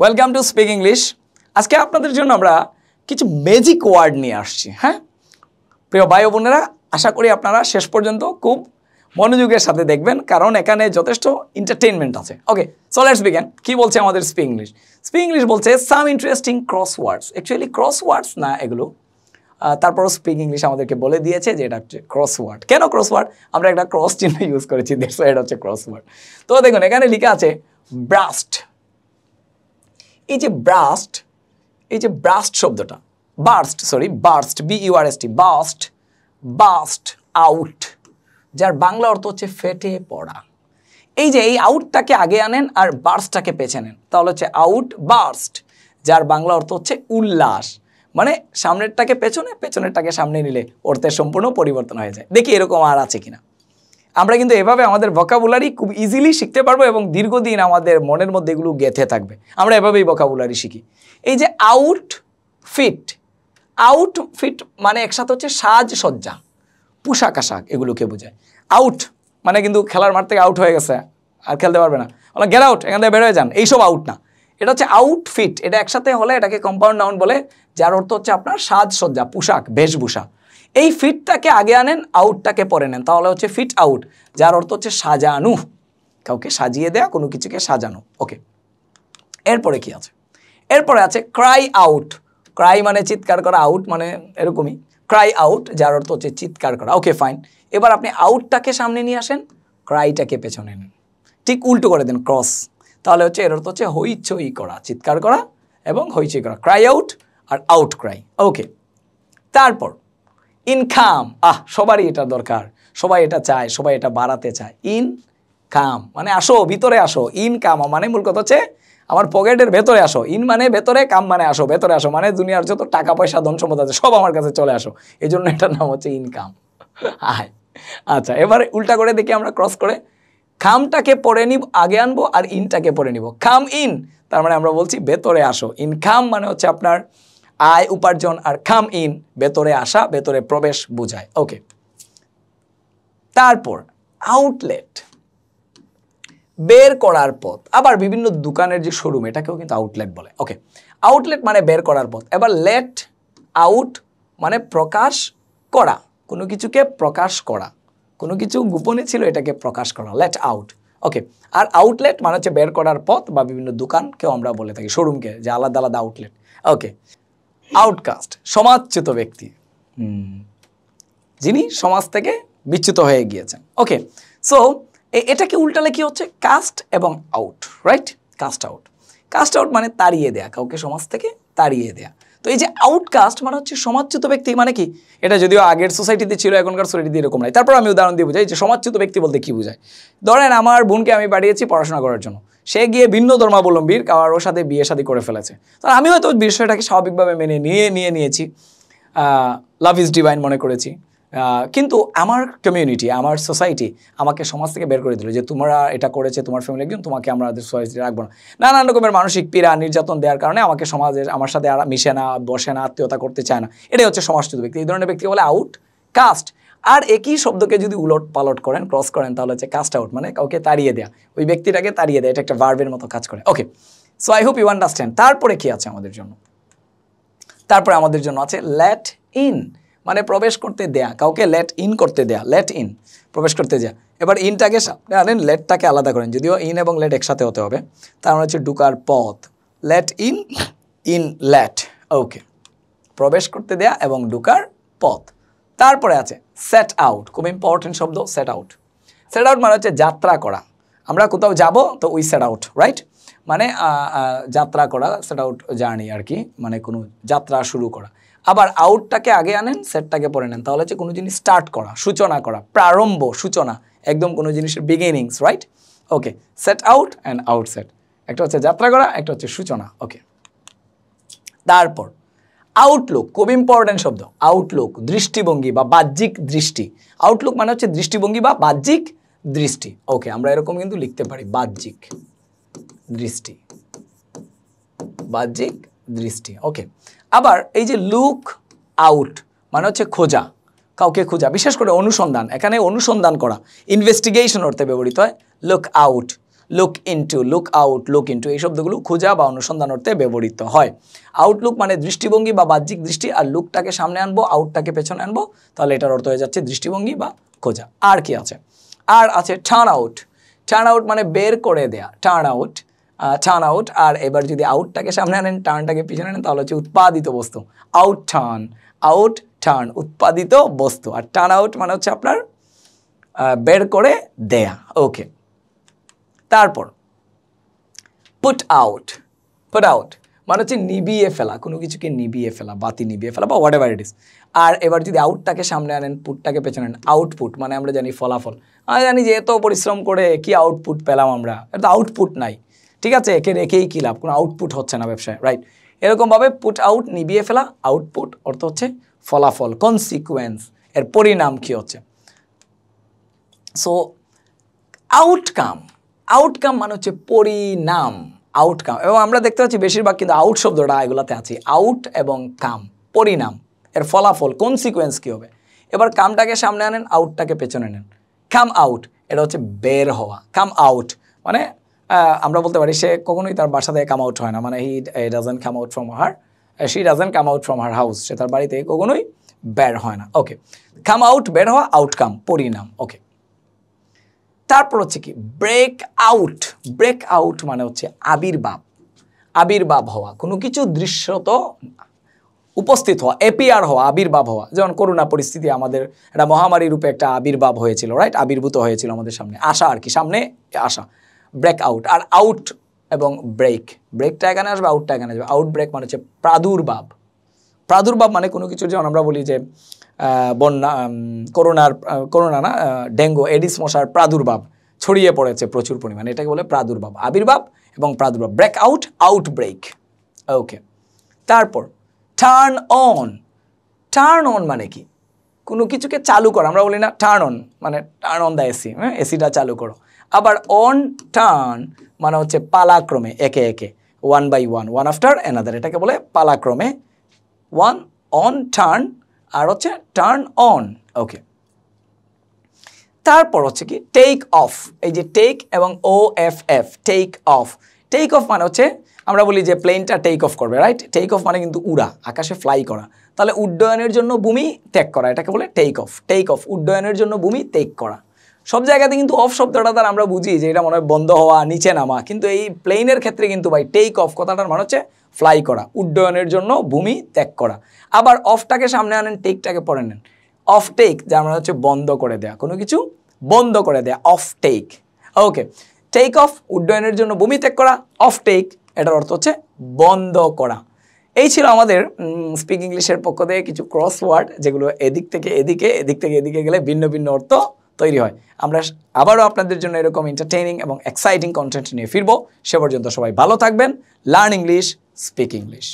Welcome to speak English. আজকে আপনাদের জন্য আমরা কিছু ম্যাজিক ওয়ার্ড নিয়ে আসছি। হ্যাঁ প্রিয় ভাই বোনেরা, আশা করি আপনারা শেষ পর্যন্ত খুব মনোযোগের সাথে দেখবেন, কারণ এখানে যথেষ্ট এন্টারটেইনমেন্ট আছে। ওকে, সো লেটস বিগিন। কি বলছে আমাদের স্পিক ইংলিশ? স্পিক ইংলিশ বলছে সাম ইন্টারেস্টিং ক্রস ওয়ার্ডস। অ্যাকচুয়ালি ক্রস ওয়ার্ডস না এগুলো, তারপরও স্পিক ইংলিশ আমাদেরকে বলে দিয়েছে যে এটা হচ্ছে ক্রস ওয়ার্ড। কেন ক্রস ওয়ার্ড? আমরা একটা ক্রস চিহ্ন ইউজ করেছি, দেখো এটা হচ্ছে ক্রস ওয়ার্ড। তো দেখুন এখানে লেখা আছে ব্রাস্ট। এই যে ব্রাস্ট, এই যে ব্রাস্ট শব্দটা, burst, sorry burst, BURST, burst, burst out, যার বাংলা অর্থ হচ্ছে ফেটে পড়া। এই যে এই আউটটাকে আগে আনেন আর বার্স্টটাকে পেছে নেন, তাহলে হচ্ছে আউট বার্স্ট, যার বাংলা অর্থ হচ্ছে উল্লাস। মানে সামনেরটাকে পেছনে, পেছনেরটাকে সামনে নিলে অর্থের সম্পূর্ণ পরিবর্তন হয়ে যায়। দেখি এরকম আর আছে কিনা। আমরা কিন্তু এভাবে আমাদের ভোকাবুলারি খুব ইজিলি শিখতে পারবো এবং দীর্ঘদিন আমাদের মনের মধ্যে এগুলো গেঁথে থাকবে। আমরা এভাবেই ভোকাবুলারি শিখি। এই যে আউট ফিট, আউট ফিট মানে একসাথে হচ্ছে সাজসজ্জা, পোশাক আশাক, এগুলোকে বোঝায়। আউট মানে কিন্তু খেলার মাঠ থেকে আউট হয়ে গেছে, আর খেলতে পারবে না, বলে গেট আউট, এখান থেকে বের হয়ে যান, এইসব আউট না। এটা হচ্ছে আউটফিট। এটা একসাথে হলে এটাকে কম্পাউন্ড নাউন বলে, যার অর্থ হচ্ছে আপনার সাজসজ্জা, পোশাক, বেশভূষা। এই ফিটটাকে আগে আনেন, আউটটাকে পরে নেন, তাহলে হচ্ছে ফিট আউট, যার অর্থ হচ্ছে সাজানো, কাউকে সাজিয়ে দেয়া, কোনো কিছুকে সাজানো। ওকে, এরপরে কি আছে? এরপরে আছে ক্রাই আউট। ক্রাই মানে চিৎকার করা, আউট মানে এরকমই, ক্রাই আউট, যার অর্থ হচ্ছে চিৎকার করা। Okay fine. এবার আপনি আউটটাকে সামনে নিয়ে আসেন, ক্রাইটাকে পেছনে নেন, ঠিক উল্টো করে দেন, ক্রস, তাহলে হচ্ছে এর অর্থ হচ্ছে হইচই করা, চিৎকার করা এবং হইচই করা, ক্রাই আউট আর আউট ক্রাই। ওকে, তারপর ইনকাম। সবারই এটা দরকার, সবাই এটা চায়, সবাই এটা বাড়াতে চায়। ইনকাম মানে আসো, ভিতরে আসো। ইনকাম মানে মূল কথা হচ্ছে আমার পকেটের ভেতরে আসো। ইন মানে ভেতরে, কাম মানে আসো, ভেতরে আসো মানে দুনিয়ার যত টাকা পয়সা ধন সম্পদ আছে সব আমার কাছে চলে আসো, এই জন্য এটার নাম হচ্ছে ইনকাম। আচ্ছা, এবারে উল্টা করে দেখি আমরা, ক্রস করে খামটাকে পরে নিব, আগে আনবো, আর ইনটাকে পরে নিব, খাম ইন, তার মানে আমরা বলছি ভেতরে আসো। ইনকাম মানে হচ্ছে আপনার আয় উপার্জন, আর খাম ইন ভেতরে আসা, ভেতরে প্রবেশ বোঝায়। ওকে, তারপর আউটলেট, বের করার পথ। আবার বিভিন্ন দোকানের যে শোরুম, এটাকেও কিন্তু আউটলেট বলে। ওকে, আউটলেট মানে বের করার পথ। এবার লেট আউট মানে প্রকাশ করা, কোনো কিছুকে প্রকাশ করা, কোনো কিছু গোপনে ছিল এটাকে প্রকাশ করা, লেট আউট। ওকে, আর আউটলেট মানে হচ্ছে বের করার পথ, বা বিভিন্ন দোকানকেও আমরা বলে থাকি, শোরুমকে, যে আলাদা আলাদা আউটলেট। ওকে, আউটকাস্ট সমাজচ্যুত ব্যক্তি, যিনি সমাজ থেকে বিচ্যুত হয়ে গিয়েছেন। ওকে, সো এটাকে উল্টালে কি হচ্ছে? কাস্ট এবং out, right? Cast out, cast out মানে তাড়িয়ে দেয়া, কাউকে সমাজ থেকে তাড়িয়ে দেয়া। তো এই যে আউটকাস্ট মানে হচ্ছে সমাজচ্যুত ব্যক্তি। মানে কি? এটা যদিও আগের সোসাইটিতে ছিল, এখনকার সোসাইটিতে এরকম নাই। তারপর আমি উদাহরণ দিয়ে বুঝাই যে সমাজচ্যুত ব্যক্তি বলতে কি বোঝায়। ধরেন আমার বোনকে আমি পাঠিয়েছি পড়াশোনা করার জন্য, সে গিয়ে ভিন্ন ধর্মাবলম্বীর কারোর সাথে বিয়ে শাদী করে ফেলেছে। তো আমি হয়তো বিষয়টাকে স্বাভাবিকভাবে মেনে নিয়েছি, লাভ ইজ ডিভাইন মনে করেছি, কিন্তু আমার কমিউনিটি, আমার সোসাইটি আমাকে সমাজ থেকে বের করে দিল যে তোমরা এটা করেছে, তোমার ফ্যামিলি একজন, তোমাকে আমরা সোসাইটি রাখবো না। নানান রকমের মানসিক পীড়া, নির্যাতন দেওয়ার কারণে আমাকে সমাজের, আমার সাথে আর মিশে না, বসে না, আত্মীয়তা করতে চায় না। এটাই হচ্ছে সমাজচ্যুত ব্যক্তি। এই ধরনের ব্যক্তিকে বলে আউট কাস্ট। আর একই শব্দকে যদি উলট পালট করেন, ক্রস করেন, তাহলে হচ্ছে কাস্ট আউট, মানে কাউকে তাড়িয়ে দেয়া, ওই ব্যক্তিটাকে তাড়িয়ে দেয়। এটা একটা ভার্বের মতো কাজ করে। Okay, so I hope you understand. তারপরে কি আছে আমাদের জন্য? তারপরে আমাদের জন্য আছে লেট ইন, মানে প্রবেশ করতে দেয়া, কাউকে লেট ইন করতে দেয়া, লেট ইন, প্রবেশ করতে দেয়া। এবার ইনটাকে সামনে আনেন, লেটটাকে আলাদা করেন, যদিও ইন এবং লেট একসাথে হতে হবে। তার মানে হচ্ছে ঢুকার পথ, লেট ইন, ইন লেট। ওকে, প্রবেশ করতে দেয়া এবং ঢুকার পথ। তারপরে আছে সেট আউট, খুব ইম্পর্টেন্ট শব্দ, সেট আউট। সেট আউট মানে হচ্ছে যাত্রা করা। আমরা কোথাও যাব তো উই সেট আউট, রাইট? মানে যাত্রা করা, সেট আউট জার্নি আর কি, মানে কোনো যাত্রা শুরু করা। আবার আউটটাকে আগে আনেন, সেটটাকে পরে নেন, তাহলে হচ্ছে কোনো জিনিস স্টার্ট করা, সূচনা করা, প্রারম্ভ, সূচনা, একদম কোনো জিনিসের beginnings, right? Okay, set out and out set, একটা হচ্ছে যাত্রা করা, একটা হচ্ছে সূচনা। ওকে, তারপর আউটলুক, খুব ইম্পর্টেন্ট শব্দ। আউটলুক দৃষ্টিভঙ্গি বা বাহ্যিক দৃষ্টি। আউটলুক মানে হচ্ছে দৃষ্টিভঙ্গি বা বাহ্যিক দৃষ্টি। ওকে, আমরা এরকম কিন্তু লিখতে পারি, বাহ্যিক দৃষ্টি, বাহ্যিক দৃষ্টি। ওকে, আবার এই যে লুক আউট মানে হচ্ছে খোঁজা, কাউকে খোঁজা, বিশেষ করে অনুসন্ধান, এখানে অনুসন্ধান করা, ইনভেস্টিগেশন অর্থে ব্যবহৃত হয় look out. Look into, look out, look into এই শব্দগুলো খোঁজা বা অনুসন্ধান অর্থে ব্যবহৃত হয়। আউটলুক মানে দৃষ্টিভঙ্গি বা বাহ্যিক দৃষ্টি, আর লুকটাকে সামনে আনবো, আউটটাকে পেছনে আনবো, তাহলে এটার অর্থ হয়ে যাচ্ছে দৃষ্টিভঙ্গি বা খোঁজা। আর কি আছে? আর আছে টার্ন আউট। টার্ন আউট মানে বের করে দেয়া, টার্ন আউট, টার্ন আউট। আর এবার যদি আউটটাকে সামনে আনেন, টার্নটাকে পিছনে আনেন, তাহলে হচ্ছে উৎপাদিত বস্তু, আউট টার্ন, আউট টার্ন, উৎপাদিত বস্তু। আর টার্ন আউট মানে হচ্ছে আপনার বের করে দেয়া। ওকে, তারপর পুট আউট। পুট আউট মানে হচ্ছে নিভিয়ে ফেলা, কোনো কিছুকে নিভিয়ে ফেলা, বাতি নিভিয়ে ফেলা বা হোয়াট এভার ইট ইস। আর এবার যদি আউটটাকে সামনে আনেন, পুটটাকে পেছনে আনেন, আউটপুট মানে আমরা জানি ফলাফল। আমরা জানি যে এত পরিশ্রম করে কি আউটপুট পেলাম আমরা, এটা আউটপুট নাই, ঠিক আছে, একে রেখেই কী লাভ, কোনো আউটপুট হচ্ছে না ব্যবসায়, রাইট। এরকমভাবে পুট আউট নিভিয়ে ফেলা, আউটপুট অর্থ হচ্ছে ফলাফল, কনসিকুয়েন্স, এর পরিণাম কী হচ্ছে। সো আউটকাম, আউটকাম মানে হচ্ছে পরিণাম, আউটকাম। এবং আমরা দেখতে পাচ্ছি বেশিরভাগ কিন্তু আউট শব্দটা এগুলাতে আছে, আউট এবং কাম, পরিণাম, এর ফলাফল, কনসিকুয়েন্স কী হবে। এবার কামটাকে সামনে আনেন, আউটটাকে পেছনে নেন, কাম আউট, এটা হচ্ছে বের হওয়া। কাম আউট মানে আমরা বলতে পারি সে কখনোই তার বাসা থেকে কাম আউট হয় না, মানে he doesn't come out from her, she doesn't come out from her house, সে তার বাড়ি থেকে কখনোই বের হয় না। ওকে, কাম আউট বের হওয়া, আউটকাম পরিণাম। ওকে, তারপর হচ্ছে কি ব্রেক আউট। ব্রেক আউট মানে হচ্ছে আবির্ভাব, আবির্ভাব হওয়া, কোনো কিছু দৃশ্যত উপস্থিত হওয়া, এপিয়ার হওয়া, আবির্ভাব হওয়া। যেমন করোনা পরিস্থিতি আমাদের একটা মহামারী রূপে একটা আবির্ভাব হয়েছিল, রাইট, আবির্ভূত হয়েছিল আমাদের সামনে, আসা আর কি, সামনে আসা, ব্রেক আউট। আর আউট এবং ব্রেক, ব্রেকটা এখানে আসবে, আউটটা এখানে আসবে। আউট ব্রেক মানে হচ্ছে প্রাদুর্ভাব। প্রাদুর্ভাব মানে কোনো কিছুর, যেমন আমরা বলি যে বন্যা, করোনা না, ডেঙ্গু, এডিস মশার প্রাদুর্ভাব ছড়িয়ে পড়েছে প্রচুর পরিমাণে, এটাকে বলে প্রাদুর্ভাব, আবির্ভাব এবং প্রাদুর্ভাব। Break out, out break. Okay, তারপর টার্ন অন। টার্ন অন মানে কি? কোনো কিছুকে চালু করা, আমরা বলি না টার্ন অন মানে টার্ন অন দ্য এসি, হ্যাঁ, এসিটা চালু করো। আবার অন টার্ন মানে হচ্ছে পালাক্রমে, একে একে, one by one, one after another, এটাকে বলে পালাক্রমে, ওয়ান অন টার্ন, আর হচ্ছে টার্ন অন। ওকে, তারপর হচ্ছে কি টেক অফ। এই যে টেক এবং O F F, take off. Take off মানে হচ্ছে আমরা বলি যে প্লেনটা টেক অফ করবে, রাইট। টেক অফ মানে কিন্তু উড়া, আকাশে ফ্লাই করা, তাহলে উড্ডয়নের জন্য ভূমি ত্যাগ করা, এটাকে বলে টেক অফ। টেক অফ, উড্ডয়নের জন্য ভূমি ত্যাগ করা। সব জায়গাতে কিন্তু অফ শব্দটা দ্বারা আমরা বুঝি যে এটা মনে হয় বন্ধ হওয়া, নিচে নামা, কিন্তু এই প্লেনের ক্ষেত্রে কিন্তু ভাই টেক অফ কথাটার মানে হচ্ছে ফ্লাই করা, উড্ডয়নের জন্য ভূমি ত্যাগ করা। আবার অফটাকে সামনে আনেন, টেকটাকে পরে নেন, অফ টেক যার মানে হচ্ছে বন্ধ করে দেয়া, কোনো কিছু বন্ধ করে দেয়া, off take. Okay, take off উড্ডয়নের জন্য ভূমি ত্যাগ করা, অফ টেক এটার অর্থ হচ্ছে বন্ধ করা। এই ছিল আমাদের স্পিক ইংলিশের পক্ষ থেকে কিছু ক্রস ওয়ার্ড, যেগুলো এদিক থেকে এদিকে, এদিক থেকে এদিকে গেলে ভিন্ন ভিন্ন অর্থ তৈরি হয়। আমরা আবারও আপনাদের জন্য এরকম এন্টারটেইনিং এবং এক্সাইটিং কন্টেন্ট নিয়ে ফিরবো। সে পর্যন্ত সবাই ভালো থাকবেন। Learn English, speak English.